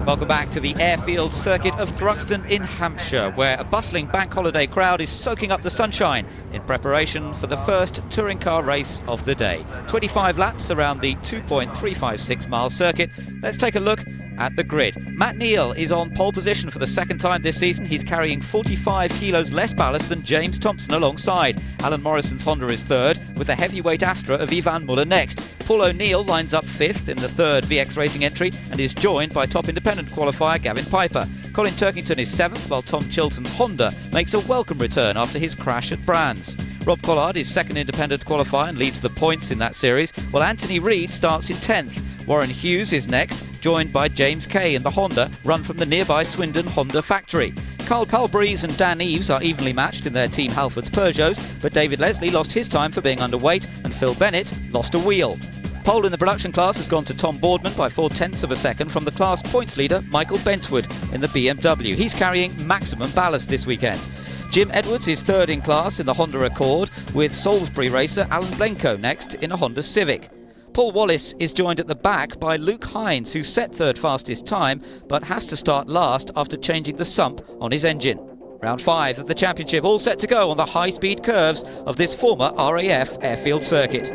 Welcome back to the airfield circuit of Thruxton in Hampshire, where a bustling bank holiday crowd is soaking up the sunshine in preparation for the first touring car race of the day. 25 laps around the 2.356 mile circuit. Let's take a look at the grid. Matt Neal is on pole position for the second time this season. He's carrying 45 kilos less ballast than James Thompson alongside. Alan Morrison's Honda is third, with the heavyweight Astra of Ivan Muller next. Paul O'Neill lines up fifth in the third VX Racing entry and is joined by top independent qualifier Gavin Piper. Colin Turkington is seventh, while Tom Chilton's Honda makes a welcome return after his crash at Brands. Rob Collard is second independent qualifier and leads the points in that series, while Anthony Reid starts in 10th. Warren Hughes is next, joined by James Kay in the Honda, run from the nearby Swindon Honda factory. Carl Breeze and Dan Eves are evenly matched in their Team Halfords Peugeots, but David Leslie lost his time for being underweight and Phil Bennett lost a wheel. Pole in the production class has gone to Tom Boardman by 0.4 of a second from the class points leader Michael Bentwood in the BMW. He's carrying maximum ballast this weekend. Jim Edwards is third in class in the Honda Accord, with Salisbury racer Alan Blenko next in a Honda Civic. Paul Wallace is joined at the back by Luke Hines, who set third fastest time but has to start last after changing the sump on his engine. Round 5 of the championship all set to go on the high-speed curves of this former RAF airfield circuit.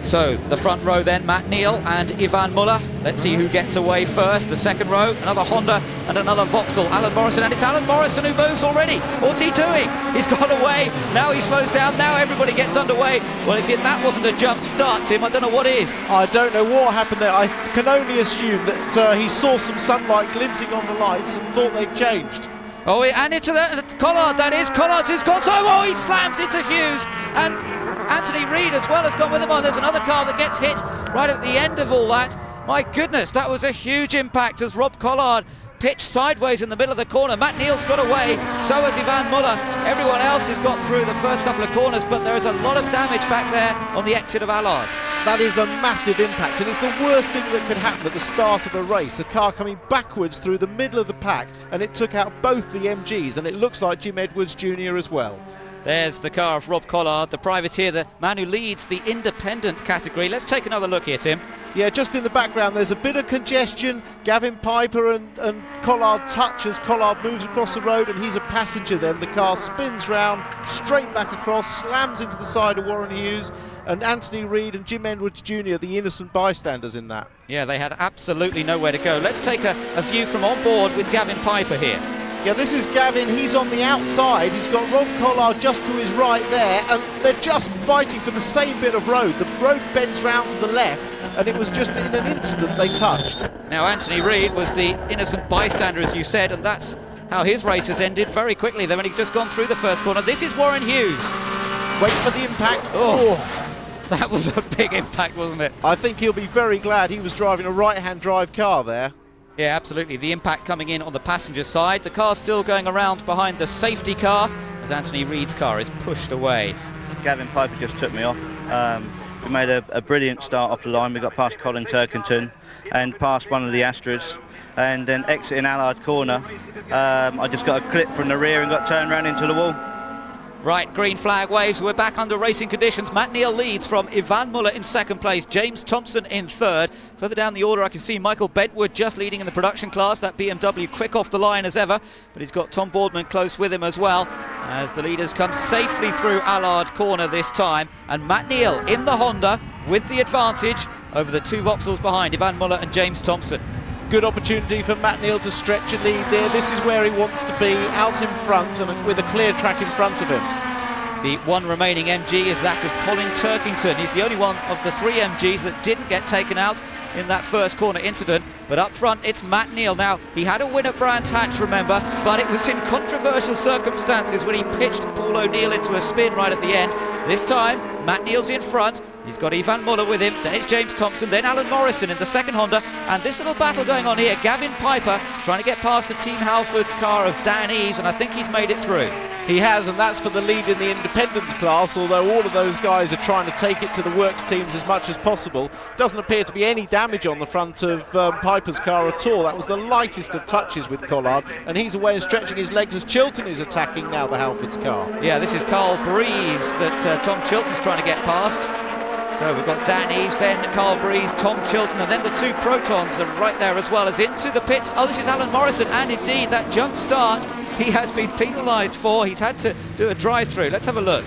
So, the front row then, Matt Neal and Ivan Muller. Let's see who gets away first. The second row, another Honda and another Vauxhall. Alan Morrison, and it's Alan Morrison who moves already. What's he doing? He's gone away. Now he slows down. Now everybody gets underway. Well, if that wasn't a jump start, Tim, I don't know what is. I don't know what happened there. I can only assume that he saw some sunlight glinting on the lights and thought they'd changed. Oh, and into the Collard, that is. Collard's who's gone. So, oh, he slams into Hughes. And Anthony Reid as well has gone with him on. There's another car that gets hit right at the end of all that. My goodness, that was a huge impact as Rob Collard pitched sideways in the middle of the corner. Matt Neal's got away, so has Ivan Muller. Everyone else has got through the first couple of corners, but there is a lot of damage back there on the exit of Allard. That is a massive impact, and it's the worst thing that could happen at the start of a race. A car coming backwards through the middle of the pack, and it took out both the MGs, and it looks like Jim Edwards Jr. as well. There's the car of Rob Collard, the privateer, the man who leads the independent category. Let's take another look here, Tim. Yeah, just in the background there's a bit of congestion. Gavin Piper and Collard touch as Collard moves across the road, and he's a passenger then. The car spins round, straight back across, slams into the side of Warren Hughes, and Anthony Reid and Jim Edwards Jr., the innocent bystanders in that. Yeah, they had absolutely nowhere to go. Let's take a view from on board with Gavin Piper here. Yeah, this is Gavin. He's on the outside. He's got Rob Collard just to his right there, and they're just fighting for the same bit of road. The road bends round to the left, and it was just in an instant they touched. Now, Anthony Reid was the innocent bystander, as you said, and that's how his race has ended very quickly. They've only just gone through the first corner. This is Warren Hughes. Wait for the impact. That was a big impact, wasn't it? I think he'll be very glad he was driving a right-hand drive car there. Yeah, absolutely. The impact coming in on the passenger side. The car still going around behind the safety car as Anthony Reid's car is pushed away. Gavin Piper just took me off. We made a brilliant start off the line. We got past Colin Turkington and past one of the Astras, and then exiting Allard corner, I just got a clip from the rear and got turned around into the wall. Right, green flag waves. We're back under racing conditions. Matt Neal leads from Ivan Muller in second place, James Thompson in third. Further down the order, I can see Michael Bentwood just leading in the production class. That BMW quick off the line as ever, but he's got Tom Boardman close with him as well, as the leaders come safely through Allard corner this time. And Matt Neal in the Honda with the advantage over the two Vauxhalls behind, Ivan Muller and James Thompson. Good opportunity for Matt Neal to stretch a lead there. This is where he wants to be, out in front and with a clear track in front of him. The one remaining MG is that of Colin Turkington. He's the only one of the three MGs that didn't get taken out in that first corner incident. But up front, it's Matt Neal. Now, he had a win at Brands Hatch, remember, but it was in controversial circumstances when he pitched Paul O'Neill into a spin right at the end. This time, Matt Neal's in front. He's got Ivan Muller with him, then it's James Thompson, then Alan Morrison in the second Honda, and this little battle going on here. Gavin Piper trying to get past the Team Halfords car of Dan Eves, and I think he's made it through. He has, and that's for the lead in the independence class, although all of those guys are trying to take it to the works teams as much as possible. Doesn't appear to be any damage on the front of Piper's car at all. That was the lightest of touches with Collard, and he's away and stretching his legs as Chilton is attacking now the Halfords car. Yeah, this is Carl Breeze that Tom Chilton's trying to get past. So we've got Dan Eves, then Carl Breeze, Tom Chilton, and then the two Protons are right there as well as into the pits. Oh, this is Alan Morrison, and indeed that jump start he has been penalised for. He's had to do a drive-through. Let's have a look.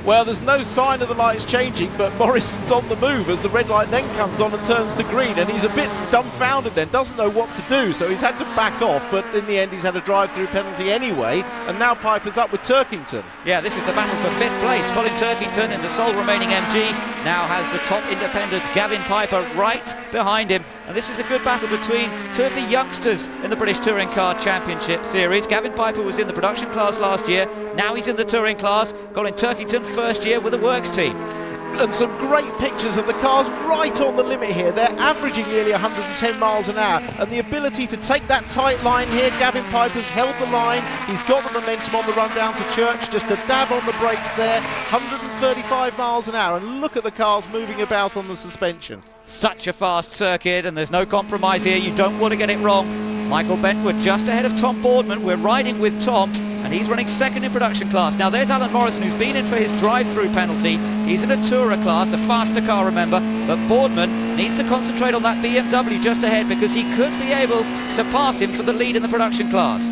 Well, there's no sign of the lights changing, but Morrison's on the move as the red light then comes on and turns to green, and he's a bit dumbfounded then, doesn't know what to do, so he's had to back off, but in the end he's had a drive-through penalty anyway, and now Piper's up with Turkington. Yeah, this is the battle for 5th place. Colin Turkington in the sole remaining MG now has the top independent Gavin Piper right behind him, and this is a good battle between two of the youngsters in the British Touring Car Championship Series. Gavin Piper was in the production class last year, now he's in the touring class. Colin Turkington, first year with the works team. And some great pictures of the cars right on the limit here. They're averaging nearly 110 miles an hour, and the ability to take that tight line here. Gavin Piper's held the line, he's got the momentum on the run down to Church, just a dab on the brakes there, 135 miles an hour, and look at the cars moving about on the suspension. Such a fast circuit, and there's no compromise here. You don't want to get it wrong. Michael Bentwood just ahead of Tom Boardman. We're riding with Tom, and he's running second in production class. Now there's Alan Morrison, who's been in for his drive-through penalty. He's in a tourer class, a faster car, remember, but Boardman needs to concentrate on that BMW just ahead, because he could be able to pass him for the lead in the production class.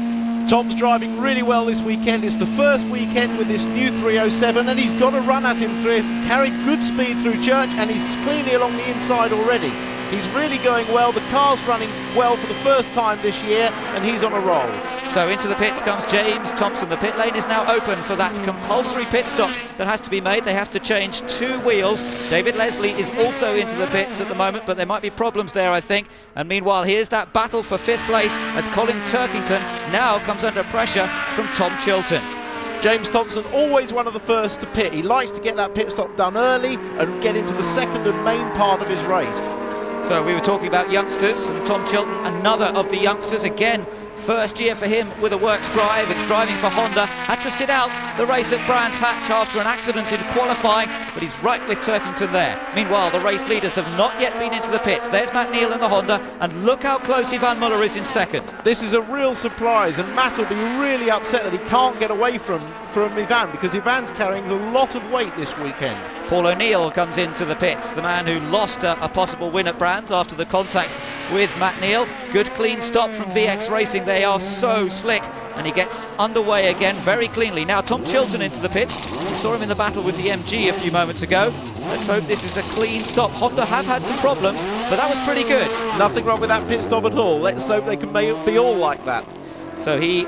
Tom's driving really well this weekend. It's the first weekend with this new 307, and he's got a run at him through, carried good speed through Church, and he's cleanly along the inside already. He's really going well. The car's running well for the first time this year, and he's on a roll. So into the pits comes James Thompson. The pit lane is now open for that compulsory pit stop that has to be made. They have to change 2 wheels. David Leslie is also into the pits at the moment, but there might be problems there, I think. And meanwhile, here's that battle for 5th place as Colin Turkington now comes under pressure from Tom Chilton. James Thompson, always one of the first to pit. He likes to get that pit stop done early and get into the second and main part of his race. So we were talking about youngsters, and Tom Chilton, another of the youngsters, again, first year for him with a works drive. It's driving for Honda. Had to sit out the race at Brands Hatch after an accident in qualifying, but he's right with Turkington there. Meanwhile, the race leaders have not yet been into the pits. There's Matt Neal in the Honda, and look how close Ivan Muller is in second. This is a real surprise, and Matt will be really upset that he can't get away from Ivan, because Ivan's carrying a lot of weight this weekend. Paul O'Neill comes into the pits, the man who lost a possible win at Brands after the contact with Matt Neal. Good clean stop from VX Racing. They are so slick, and he gets underway again very cleanly. Now Tom Chilton into the pits. We saw him in the battle with the MG a few moments ago. Let's hope this is a clean stop. Honda have had some problems, but that was pretty good. Nothing wrong with that pit stop at all. Let's hope they can be all like that. So he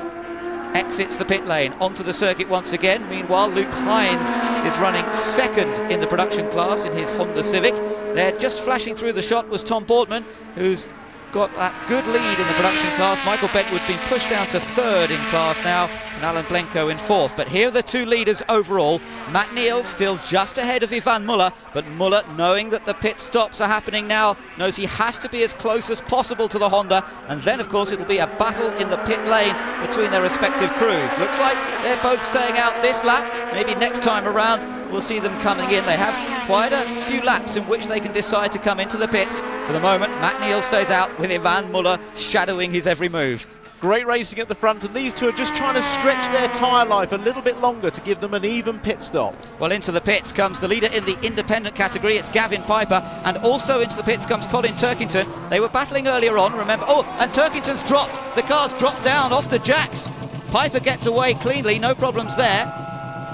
exits the pit lane onto the circuit once again. Meanwhile, Luke Hines is running second in the production class in his Honda Civic. There, just flashing through the shot, was Tom Boardman, who's got that good lead in the production class. Michael Bentwood's been pushed down to third in class now, and Alan Blenko in fourth. But here are the two leaders overall. Matt Neal still just ahead of Ivan Muller, but Muller, knowing that the pit stops are happening now, knows he has to be as close as possible to the Honda, and then of course it'll be a battle in the pit lane between their respective crews. Looks like they're both staying out this lap. Maybe next time around we'll see them coming in. They have quite a few laps in which they can decide to come into the pits. For the moment, Matt Neal stays out with Ivan Muller shadowing his every move. Great racing at the front, and these two are just trying to stretch their tyre life a little bit longer to give them an even pit stop. Well, into the pits comes the leader in the independent category. It's Gavin Piper, and also into the pits comes Colin Turkington. They were battling earlier on, remember. Oh, and Turkington's dropped. The car's dropped down off the jacks. Piper gets away cleanly, no problems there.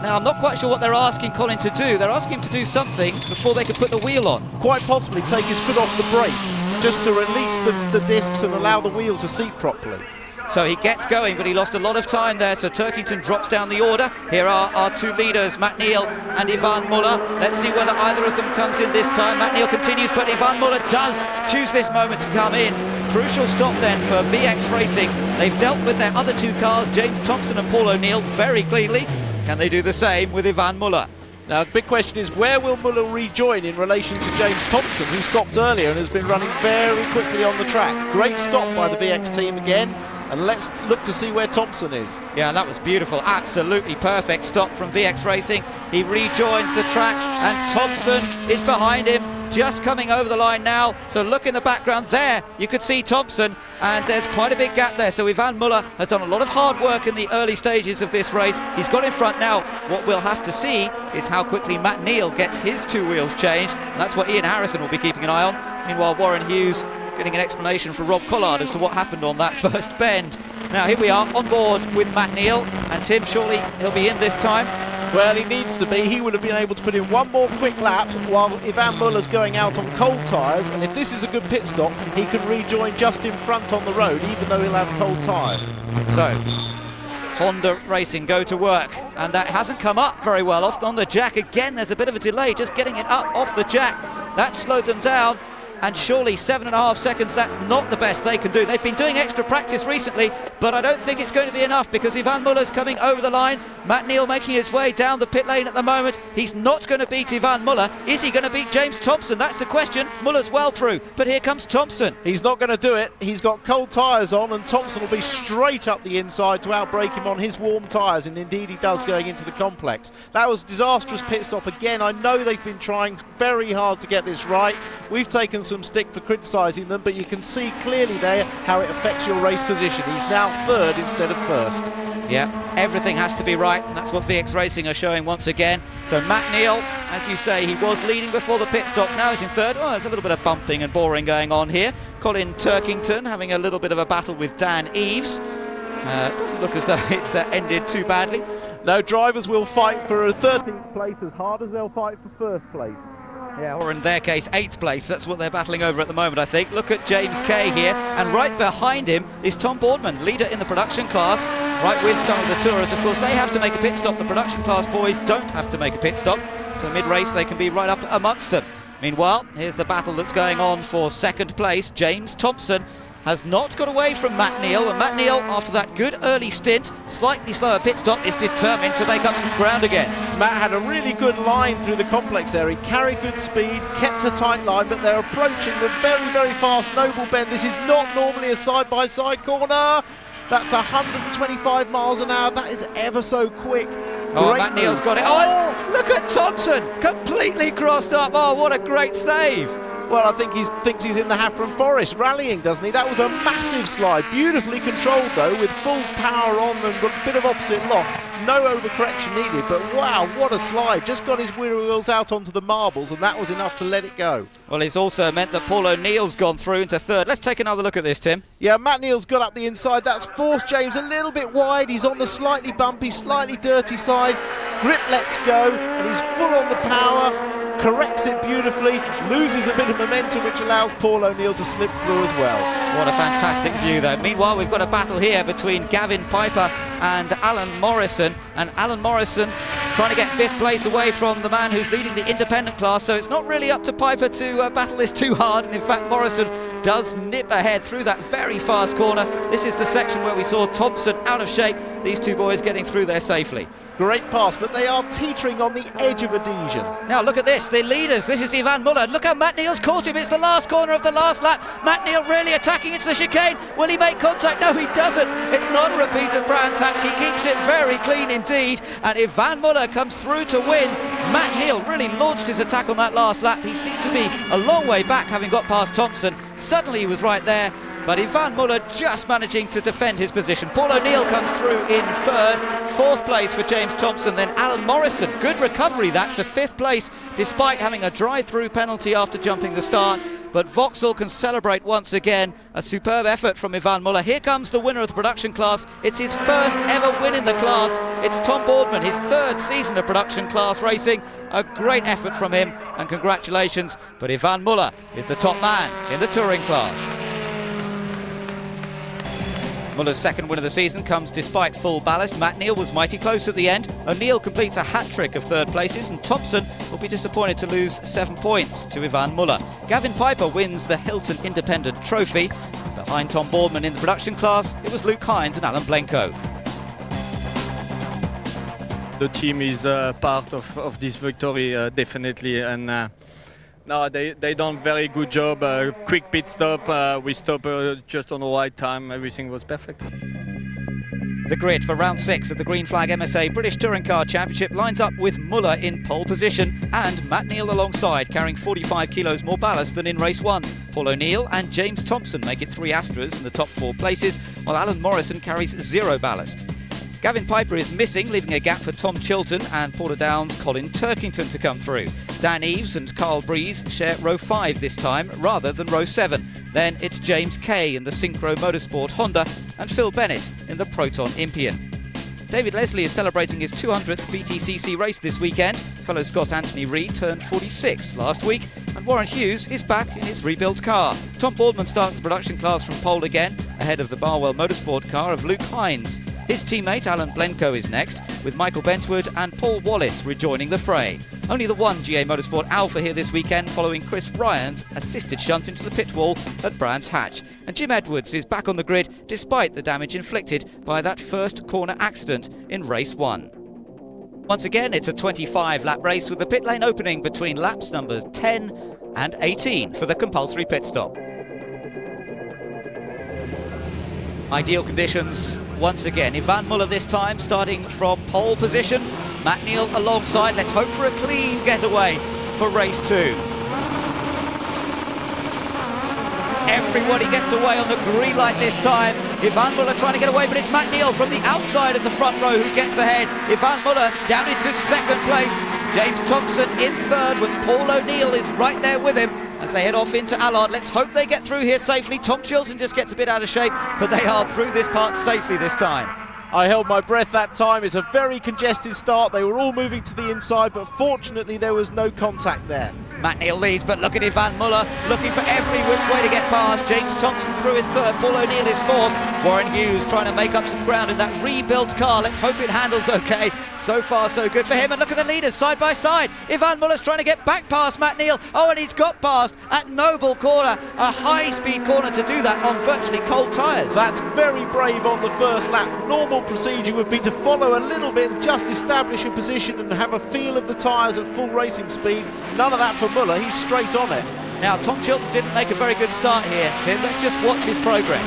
Now, I'm not quite sure what they're asking Colin to do. They're asking him to do something before they can put the wheel on. Quite possibly take his foot off the brake, just to release the discs and allow the wheel to seat properly. So he gets going, but he lost a lot of time there, so Turkington drops down the order. Here are our two leaders, Matt Neal and Ivan Muller. Let's see whether either of them comes in this time. Matt Neal continues, but Ivan Muller does choose this moment to come in. Crucial stop then for VX Racing. They've dealt with their other two cars, James Thompson and Paul O'Neill, very cleanly. Can they do the same with Ivan Muller? Now, the big question is, where will Muller rejoin in relation to James Thompson, who stopped earlier and has been running very quickly on the track? Great stop by the VX team again. And let's look to see where Thompson is. Yeah, that was beautiful. Absolutely perfect stop from VX Racing. He rejoins the track, and Thompson is behind him. just coming over the line now. So look in the background there, you could see Thompson, and there's quite a big gap there. So Ivan Muller has done a lot of hard work in the early stages of this race. He's got in front now. What we'll have to see is how quickly Matt Neal gets his two wheels changed, and that's what Ian Harrison will be keeping an eye on. Meanwhile, Warren Hughes getting an explanation from Rob Collard as to what happened on that first bend. Now here we are on board with Matt Neal, and Tim, surely he'll be in this time. Well, he needs to be. He would have been able to put in one more quick lap while Ivan Muller's going out on cold tyres, and if this is a good pit stop, he can rejoin just in front on the road, even though he'll have cold tyres. So Honda Racing go to work, and that hasn't come up very well off on the jack. Again, there's a bit of a delay just getting it up off the jack. That slowed them down, and surely 7.5 seconds, that's not the best they can do. They've been doing extra practice recently, but I don't think it's going to be enough, because Ivan Muller's coming over the line. Matt Neal making his way down the pit lane at the moment. He's not going to beat Ivan Muller. Is he going to beat James Thompson? That's the question. Muller's well through, but here comes Thompson. He's not going to do it. He's got cold tyres on, and Thompson will be straight up the inside to outbrake him on his warm tyres, and indeed he does going into the complex. That was a disastrous pit stop again. I know they've been trying very hard to get this right. We've taken some stick for criticising them, but you can see clearly there how it affects your race position. He's now third instead of first. Yeah, everything has to be right, and that's what VX Racing are showing once again. So Matt Neal, as you say, he was leading before the pit stops. Now he's in third. Oh, there's a little bit of bumping and boring going on here. Colin Turkington having a little bit of a battle with Dan Eves. Doesn't look as though it's ended too badly. No, drivers will fight for a 13th place as hard as they'll fight for first place. Yeah, or in their case, 8th place. That's what they're battling over at the moment, I think. Look at James Kay here, and right behind him is Tom Boardman, leader in the production class, right with some of the tourists. Of course, they have to make a pit stop. The production class boys don't have to make a pit stop, so mid-race they can be right up amongst them. Meanwhile, here's the battle that's going on for 2nd place. James Thompson has not got away from Matt Neal, and Matt Neal, after that good early stint, slightly slower pit stop, is determined to make up some ground again. Matt had a really good line through the complex there. He carried good speed, kept a tight line, but they're approaching the very, very fast Noble Bend. This is not normally a side-by-side corner. That's 125 miles an hour. That is ever so quick. Oh, Great Matt Neal's move. got it. Oh, look at Thompson, completely crossed up. Oh, what a great save. Well, I think he thinks he's in the Hafren Forest, rallying, doesn't he? That was a massive slide, beautifully controlled though, with full power on and a bit of opposite lock. No overcorrection needed, but wow, what a slide. Just got his wheels out onto the marbles, and that was enough to let it go. Well, it's also meant that Paul O'Neill's gone through into third. Let's take another look at this, Tim. Yeah, Matt Neal's got up the inside. That's forced James a little bit wide. He's on the slightly bumpy, slightly dirty side. Grip lets go, and he's full on the power. Corrects it beautifully, loses a bit of momentum, which allows Paul O'Neill to slip through as well. What a fantastic view though. Meanwhile, we've got a battle here between Gavin Piper and Alan Morrison, and Alan Morrison trying to get 5th place away from the man who's leading the independent class, so it's not really up to Piper to battle this too hard, and in fact Morrison does nip ahead through that very fast corner. This is the section where we saw Thompson out of shape. These two boys getting through there safely. Great pass, but they are teetering on the edge of adhesion. Now look at this, the leaders. This is Ivan Muller. Look how Matt Neal's caught him. It's the last corner of the last lap. Matt Neal really attacking into the chicane. Will he make contact? No, he doesn't. It's not a repeat of Brands Hatch. He keeps it very clean indeed. And Ivan Muller comes through to win. Matt Neal really launched his attack on that last lap. He seemed to be a long way back, having got past Thompson. Suddenly he was right there. But Ivan Muller just managing to defend his position. Paul O'Neill comes through in third. 4th place for James Thompson. Then Alan Morrison, good recovery that, to 5th place despite having a drive-through penalty after jumping the start. But Vauxhall can celebrate once again. A superb effort from Ivan Muller. Here comes the winner of the production class. It's his first ever win in the class. It's Tom Boardman, his 3rd season of production class racing. A great effort from him, and congratulations. But Ivan Muller is the top man in the touring class. Muller's 2nd win of the season comes despite full ballast. Matt Neal was mighty close at the end. O'Neill completes a hat-trick of 3rd places, and Thompson will be disappointed to lose 7 points to Ivan Muller. Gavin Piper wins the Hilton Independent Trophy. Behind Tom Boardman in the production class, it was Luke Hines and Alan Blenko. The team is part of this victory, definitely, and no, they done very good job. Quick pit stop. We stopped just on the right time. Everything was perfect. The grid for round 6 of the Green Flag MSA British Touring Car Championship lines up with Muller in pole position and Matt Neal alongside, carrying 45 kilos more ballast than in race 1. Paul O'Neill and James Thompson make it 3 Astras in the top 4 places, while Alan Morrison carries 0 ballast. Gavin Piper is missing, leaving a gap for Tom Chilton and Portadown's Colin Turkington to come through. Dan Eves and Carl Breeze share row 5 this time, rather than row 7. Then it's James Kay in the Synchro Motorsport Honda and Phil Bennett in the Proton Impian. David Leslie is celebrating his 200th BTCC race this weekend. Fellow Scot Anthony Reid turned 46 last week, and Warren Hughes is back in his rebuilt car. Tom Boardman starts the production class from pole again, ahead of the Barwell Motorsport car of Luke Hines. His teammate Alan Blencoe is next, with Michael Bentwood and Paul Wallace rejoining the fray. Only the one GA Motorsport Alpha here this weekend, following Chris Ryan's assisted shunt into the pit wall at Brands Hatch. And Jim Edwards is back on the grid despite the damage inflicted by that first corner accident in race 1. Once again, it's a 25-lap race with the pit lane opening between laps numbers 10 and 18 for the compulsory pit stop. Ideal conditions once again. Ivan Muller this time starting from pole position. Matt Neal alongside. Let's hope for a clean getaway for race 2. Everybody gets away on the green light this time. Ivan Muller trying to get away, but it's Matt Neal from the outside of the front row who gets ahead. Ivan Muller down into second place. James Thompson in third, with Paul O'Neill is right there with him as they head off into Allard. Let's hope they get through here safely. Tom Chilton just gets a bit out of shape, but they are through this part safely this time. I held my breath that time. It's a very congested start. They were all moving to the inside, but fortunately there was no contact there. Matt Neal leads, but look at Ivan Muller looking for every which way to get past. James Thompson through in third, Paul O'Neill is fourth. Warren Hughes trying to make up some ground in that rebuilt car. Let's hope it handles okay. So far so good for him, and look at the leaders side by side. Ivan Muller's trying to get back past Matt Neal. Oh, and he's got past at Noble Corner, a high-speed corner to do that on virtually cold tyres. That's very brave on the first lap. Normal procedure would be to follow a little bit, just establish a position and have a feel of the tyres at full racing speed. None of that for Muller, he's straight on it. Now, Tom Chilton didn't make a very good start here, Tim. Let's just watch his progress.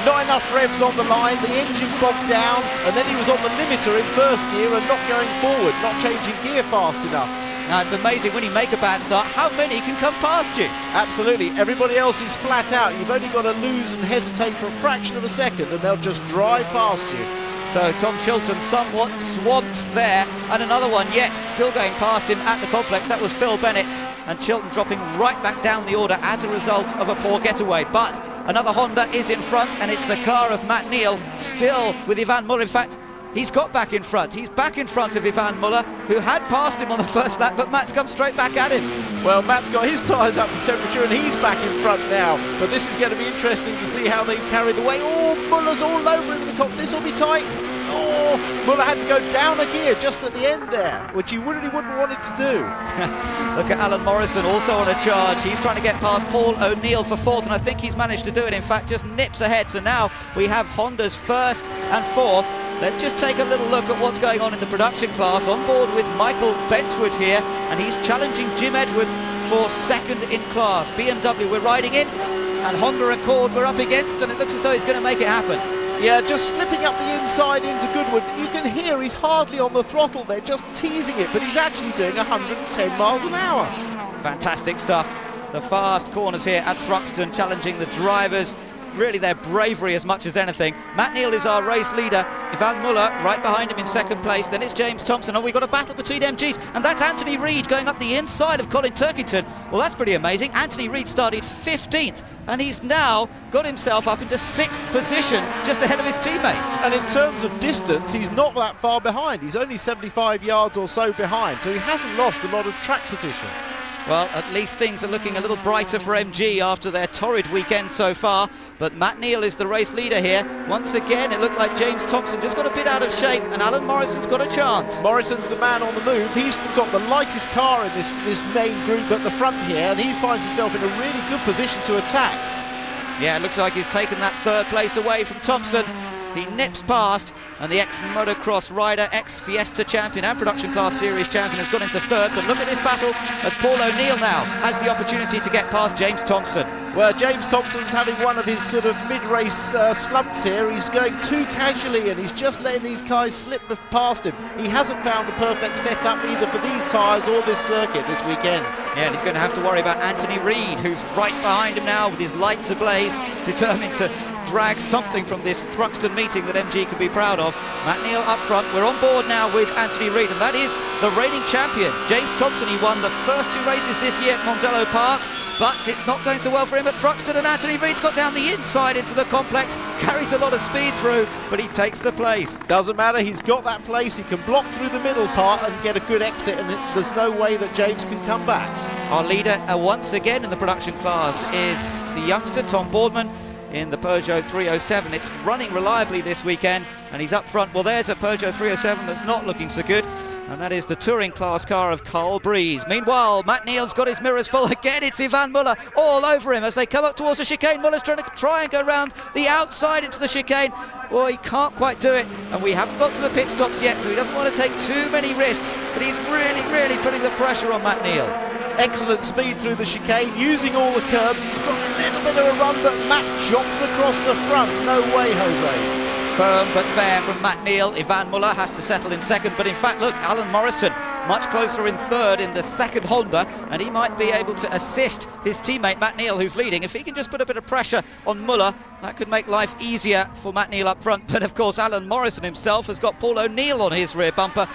Not enough revs on the line, the engine bogged down, and then he was on the limiter in first gear and not going forward, not changing gear fast enough. Now, it's amazing when you make a bad start, how many can come past you? Absolutely, everybody else is flat out. You've only got to lose and hesitate for a fraction of a second and they'll just drive past you. So Tom Chilton somewhat swamped there, and another one yet still going past him at the complex. That was Phil Bennett, and Chilton dropping right back down the order as a result of a poor getaway. But another Honda is in front, and it's the car of Matt Neal, still with Ivan Muller. In fact, he's got back in front. He's back in front of Ivan Muller, who had passed him on the first lap, but Matt's come straight back at him. Well, Matt's got his tyres up to temperature and he's back in front now. But this is going to be interesting to see how they carry the weight. Oh, Muller's all over him in the cop. This will be tight. Oh, Muller had to go down a gear just at the end there, which he really wouldn't want it to do. Look at Alan Morrison also on a charge. He's trying to get past Paul O'Neill for fourth, and I think he's managed to do it. In fact, just nips ahead. So now we have Honda's first and fourth. Let's just take a little look at what's going on in the production class. On board with Michael Bentwood here, and he's challenging Jim Edwards for second in class. BMW we're riding in, and Honda Accord we're up against, and it looks as though he's going to make it happen. Yeah, just slipping up the inside into Goodwood. You can hear he's hardly on the throttle there, just teasing it, but he's actually doing 110 miles an hour. Fantastic stuff. The fast corners here at Thruxton challenging the drivers. Really their bravery as much as anything. Matt Neal is our race leader. Ivan Muller right behind him in second place. Then it's James Thompson. Oh, we've got a battle between MGs. And that's Anthony Reid going up the inside of Colin Turkington. Well, that's pretty amazing. Anthony Reid started 15th. And he's now got himself up into 6th position, just ahead of his teammate. And in terms of distance, he's not that far behind. He's only 75 yards or so behind. So he hasn't lost a lot of track position. Well, at least things are looking a little brighter for MG after their torrid weekend so far. But Matt Neal is the race leader here. Once again, it looked like James Thompson just got a bit out of shape, and Alan Morrison's got a chance. Morrison's the man on the move. He's got the lightest car in this main group at the front here, and he finds himself in a really good position to attack. Yeah, it looks like he's taken that third place away from Thompson. He nips past, and the ex-motocross rider, ex-Fiesta champion and production class series champion has gone into third. But look at this battle as Paul O'Neill now has the opportunity to get past James Thompson. Well, James Thompson's having one of his sort of mid-race slumps here. He's going too casually and he's just letting these guys slip past him. He hasn't found the perfect setup either for these tyres or this circuit this weekend. Yeah, and he's going to have to worry about Anthony Reid, who's right behind him now with his lights ablaze, determined to drag something from this Thruxton meeting that MG can be proud of. Matt Neal up front. We're on board now with Anthony Reid, and that is the reigning champion. James Thompson, he won the first 2 races this year at Mondello Park, but it's not going so well for him at Thruxton, and Anthony Reid's got down the inside into the complex, carries a lot of speed through, but he takes the place. Doesn't matter, he's got that place. He can block through the middle part and get a good exit, and there's no way that James can come back. Our leader once again in the production class is the youngster Tom Boardman in the Peugeot 307. It's running reliably this weekend, and he's up front. Well, there's a Peugeot 307 that's not looking so good, and that is the touring class car of Carl Breeze. Meanwhile, Matt Neal's got his mirrors full again. It's Ivan Muller all over him as they come up towards the chicane. Muller's trying to go round the outside into the chicane. Well, he can't quite do it, and we haven't got to the pit stops yet, so he doesn't want to take too many risks, but he's really putting the pressure on Matt Neal. Excellent speed through the chicane, using all the curbs. He's got a little bit of a run, but Matt chops across the front. No way, Jose. Firm but fair from Matt Neal. Ivan Muller has to settle in second, but in fact, look, Alan Morrison much closer in third in the second Honda, and he might be able to assist his teammate Matt Neal, who's leading. If he can just put a bit of pressure on Muller, that could make life easier for Matt Neal up front. But of course, Alan Morrison himself has got Paul O'Neill on his rear bumper.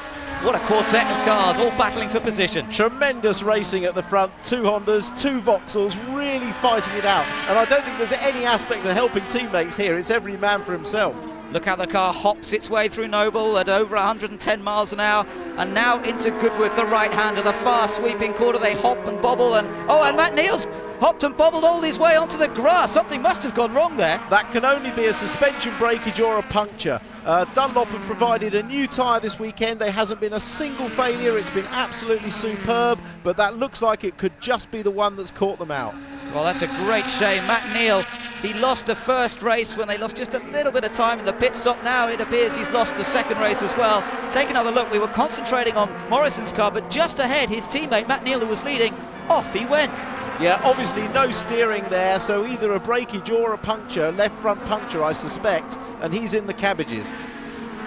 What a quartet of cars, all battling for position. Tremendous racing at the front. 2 Hondas, 2 Vauxhalls, really fighting it out. And I don't think there's any aspect of helping teammates here. It's every man for himself. Look how the car hops its way through Noble at over 110 miles an hour, and now into Goodwood, the right hand of the fast sweeping corner. They hop and bobble, and Matt Neal's hopped and bobbled all his way onto the grass. Something must have gone wrong there. That can only be a suspension breakage or a puncture. Dunlop have provided a new tyre this weekend. There hasn't been a single failure. It's been absolutely superb, but that looks like it could just be the one that's caught them out. Well, that's a great shame. Matt Neal, he lost the first race when they lost just a little bit of time in the pit stop. Now it appears he's lost the second race as well. Take another look. We were concentrating on Morrison's car, but just ahead, his teammate Matt Neal, who was leading, off he went. Yeah, obviously no steering there, so either a breakage or a puncture, left front puncture I suspect, and he's in the cabbages.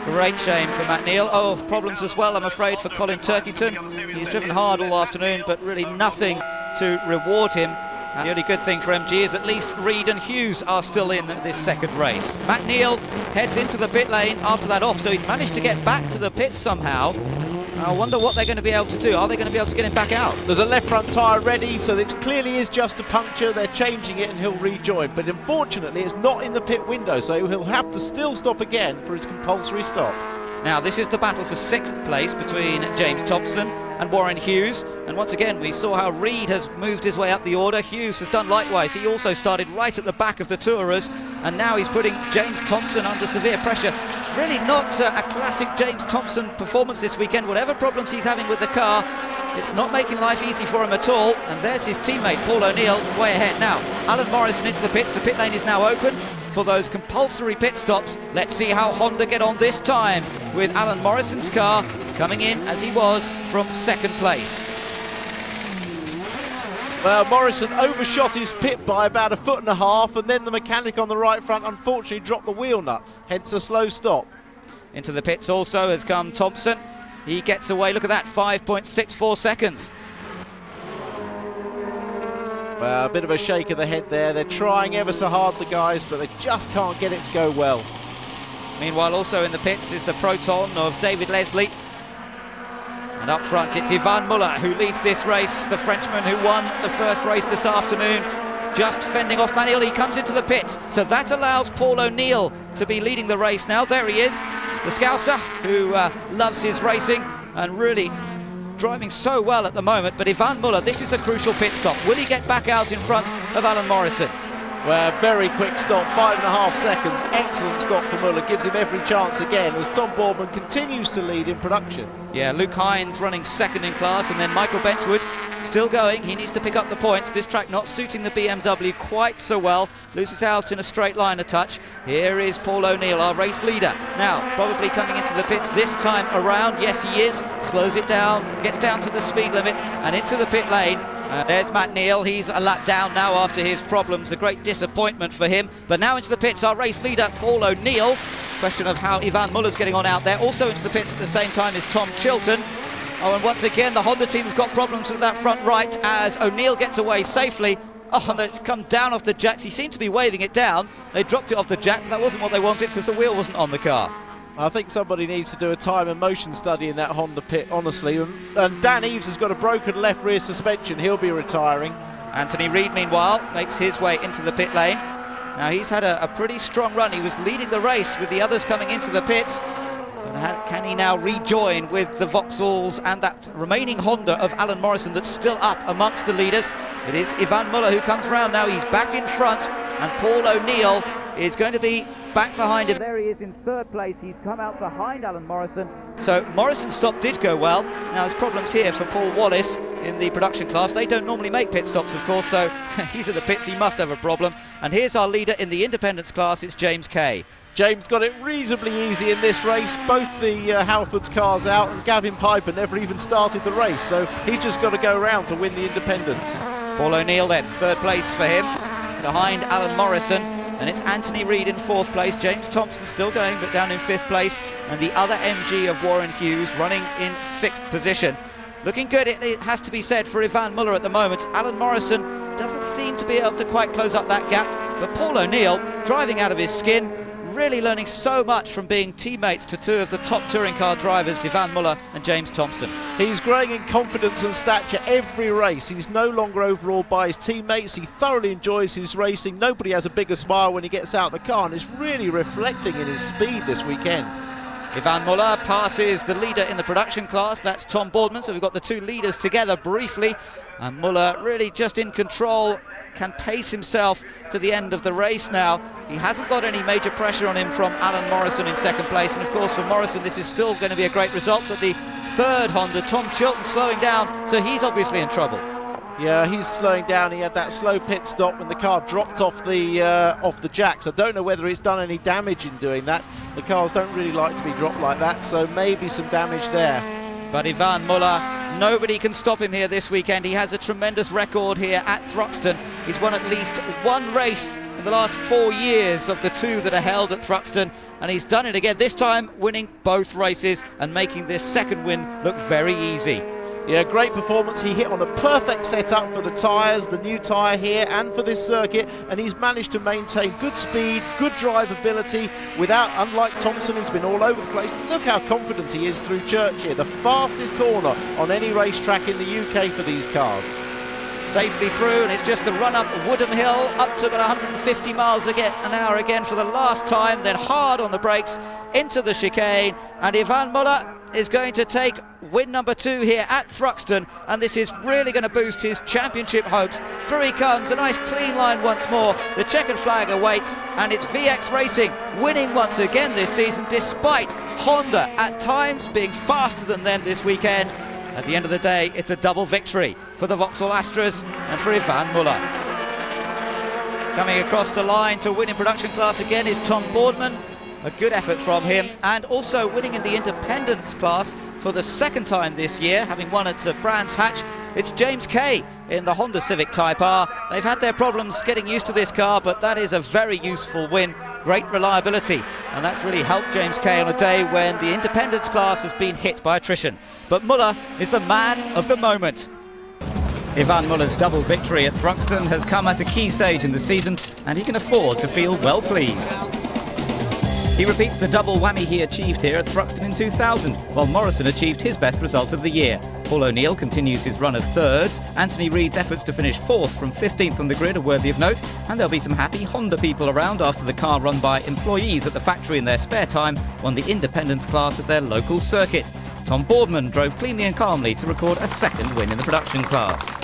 Great shame for Matt Neal. Oh, problems as well, I'm afraid, for Colin Turkington. He's driven hard all afternoon, but really nothing to reward him. The only good thing for MG is at least Reid and Hughes are still in this second race. Matt Neal heads into the pit lane after that off, so he's managed to get back to the pit somehow. I wonder what they're going to be able to do. Are they going to be able to get him back out? There's a left front tyre ready, so it clearly is just a puncture. They're changing it and he'll rejoin. But unfortunately, it's not in the pit window, so he'll have to still stop again for his compulsory stop. Now, this is the battle for 6th place between James Thompson and Warren Hughes. And once again, we saw how Reid has moved his way up the order. Hughes has done likewise. He also started right at the back of the Tourers, and now he's putting James Thompson under severe pressure. Really not a classic James Thompson performance this weekend. Whatever problems he's having with the car, it's not making life easy for him at all. And there's his teammate, Paul O'Neill, way ahead. Now, Alan Morrison into the pits. The pit lane is now open for those compulsory pit stops. Let's see how Honda get on this time with Alan Morrison's car coming in as he was from 2nd place. Well, Morrison overshot his pit by about 1.5 feet, and then the mechanic on the right front unfortunately dropped the wheel nut, hence a slow stop. Into the pits also has come Thompson. He gets away, look at that, 5.64 seconds. Well, a bit of a shake of the head there. They're trying ever so hard, the guys, but they just can't get it to go well. Meanwhile, also in the pits is the Proton of David Leslie. And up front, it's Ivan Muller who leads this race, the Frenchman who won the first race this afternoon, just fending off Manuel. He comes into the pits, so that allows Paul O'Neill to be leading the race now. There he is, the Scouser, who loves his racing and really driving so well at the moment. But Ivan Muller, this is a crucial pit stop. Will he get back out in front of Alan Morrison? Well, very quick stop, 5.5 seconds. Excellent stop for Muller, gives him every chance again as Tom Boardman continues to lead in production. Yeah, Luke Hines running second in class, and then Michael Benchwood still going. He needs to pick up the points. This track not suiting the BMW quite so well. Loses out in a straight line a touch. Here is Paul O'Neill, our race leader. Now, probably coming into the pits this time around. Yes, he is. Slows it down, gets down to the speed limit and into the pit lane. There's Matt Neal. He's a lap down now after his problems. A great disappointment for him. But now into the pits, our race leader, Paul O'Neill. Question of how Ivan Muller's getting on out there. Also into the pits at the same time is Tom Chilton. Oh, and once again, the Honda team have got problems with that front right as O'Neill gets away safely. Oh, and it's come down off the jacks. He seemed to be waving it down. They dropped it off the jack. That wasn't what they wanted because the wheel wasn't on the car. I think somebody needs to do a time and motion study in that Honda pit, honestly. And Dan Eaves has got a broken left rear suspension. He'll be retiring. Anthony Reid, meanwhile, makes his way into the pit lane. Now, he's had a pretty strong run. He was leading the race with the others coming into the pits. But can he now rejoin with the Vauxhalls and that remaining Honda of Alan Morrison that's still up amongst the leaders? It is Ivan Muller who comes round now. He's back in front, and Paul O'Neill is going to be back behind him. There he is in third place. He's come out behind Alan Morrison. So Morrison's stop did go well. Now there's problems here for Paul Wallace in the production class. They don't normally make pit stops, of course, so he's at the pits. He must have a problem. And here's our leader in the independence class. It's James Kay. James got it reasonably easy in this race. Both the Halfords cars out, and Gavin Piper never even started the race, so he's just got to go around to win the independence. Paul O'Neill then, third place for him, behind Alan Morrison. And it's Anthony Reid in fourth place. James Thompson still going, but down in fifth place. And the other MG of Warren Hughes running in sixth position. Looking good, it has to be said, for Ivan Muller at the moment. Alan Morrison doesn't seem to be able to quite close up that gap. But Paul O'Neill, driving out of his skin, really learning so much from being teammates to two of the top touring car drivers, Ivan Muller and James Thompson. He's growing in confidence and stature every race. He's no longer overawed by his teammates. He thoroughly enjoys his racing. Nobody has a bigger smile when he gets out of the car, and it's really reflecting in his speed this weekend. Ivan Muller passes the leader in the production class. That's Tom Boardman. So we've got the two leaders together briefly. And Muller really just in control, can pace himself to the end of the race now. He hasn't got any major pressure on him from Alan Morrison in second place. And of course for Morrison this is still going to be a great result. But the third Honda, Tom Chilton, slowing down. So he's obviously in trouble. Yeah, he's slowing down. He had that slow pit stop when the car dropped off the jacks. I don't know whether it's done any damage in doing that. The cars don't really like to be dropped like that, so maybe some damage there. But Ivan Muller, nobody can stop him here this weekend. He has a tremendous record here at Thruxton. He's won at least one race in the last 4 years of the two that are held at Thruxton, and he's done it again, this time winning both races and making this second win look very easy. Yeah, great performance. He hit on a perfect setup for the tyres, the new tyre here and for this circuit, and he's managed to maintain good speed, good drivability without, unlike Thompson who's been all over the place. Look how confident he is through Church here, the fastest corner on any racetrack in the UK for these cars. Safely through, and it's just the run up Woodham Hill up to about 150 miles an hour again for the last time, then hard on the brakes into the chicane, and Ivan Muller is going to take win number 2 here at Thruxton, and this is really going to boost his championship hopes. Through he comes, a nice clean line once more. The checkered flag awaits, and it's VX Racing winning once again this season, despite Honda at times being faster than them this weekend. At the end of the day, it's a double victory for the Vauxhall Astras and for Ivan Muller. Coming across the line to win in production class again is Tom Boardman. A good effort from him, and also winning in the independence class for the second time this year, having won at Brands Hatch. It's James Kay in the Honda Civic Type R. They've had their problems getting used to this car, but that is a very useful win. Great reliability, and that's really helped James Kay on a day when the independence class has been hit by attrition. But Muller is the man of the moment. Ivan Muller's double victory at Thruxton has come at a key stage in the season, and he can afford to feel well pleased. He repeats the double whammy he achieved here at Thruxton in 2000, while Morrison achieved his best result of the year. Paul O'Neill continues his run of thirds. Anthony Reid's efforts to finish 4th from 15th on the grid are worthy of note, and there'll be some happy Honda people around after the car run by employees at the factory in their spare time won the independence class at their local circuit. Tom Boardman drove cleanly and calmly to record a second win in the production class.